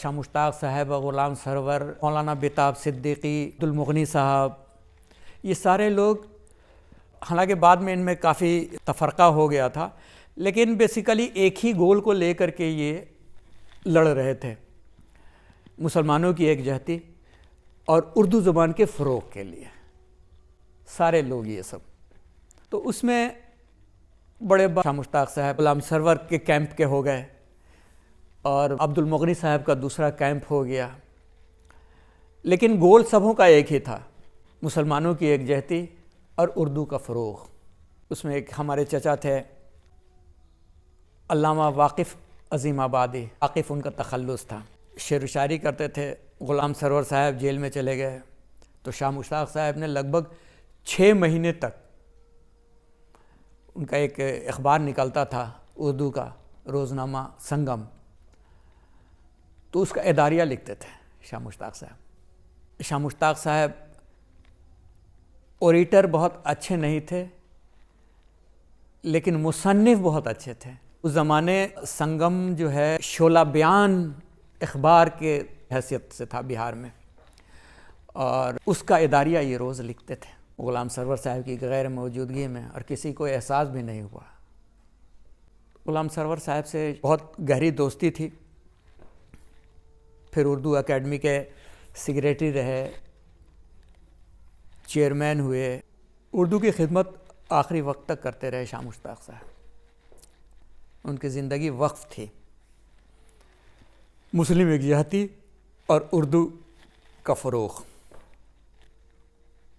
شاہ مشتاق صاحب، غلام سرور، مولانا بیتاب صدیقی، عبدالمغنی صاحب، یہ سارے لوگ، حالانکہ بعد میں ان میں کافی تفرقہ ہو گیا تھا، لیکن بیسیکلی ایک ہی گول کو لے کر کے یہ لڑ رہے تھے، مسلمانوں کی ایک جہتی اور اردو زبان کے فروغ کے لیے، سارے لوگ یہ سب۔ تو اس میں بڑے شاہ مشتاق صاحب غلام سرور کے کیمپ کے ہو گئے اور عبدالمغنی صاحب کا دوسرا کیمپ ہو گیا، لیکن گول سبوں کا ایک ہی تھا، مسلمانوں کی ایک جہتی اور اردو کا فروغ۔ اس میں ایک ہمارے چچا تھے علامہ واقف عظیم آبادی، واقف ان کا تخلص تھا، شعر و شاعری کرتے تھے۔ غلام سرور صاحب جیل میں چلے گئے تو شاہ مشتاق صاحب نے لگ بھگ 6 مہینے تک، ان کا ایک اخبار نکلتا تھا اردو کا، روزنامہ سنگم، تو اس کا اداریہ لکھتے تھے شاہ مشتاق صاحب۔ شاہ مشتاق صاحب اوریٹر بہت اچھے نہیں تھے، لیکن مصنف بہت اچھے تھے۔ اس زمانے سنگم جو ہے شعلہ بیان اخبار کے حیثیت سے تھا بہار میں، اور اس کا اداریہ یہ روز لکھتے تھے غلام سرور صاحب کی غیر موجودگی میں، اور کسی کو احساس بھی نہیں ہوا۔ غلام سرور صاحب سے بہت گہری دوستی تھی، پھر اردو اکیڈمی کے سیکریٹری رہے، چیئرمین ہوئے، اردو کی خدمت آخری وقت تک کرتے رہے شاہ مشتاق صاحب۔ ان کی زندگی وقف تھی مسلم یکجہتی اور اردو کا فروغ۔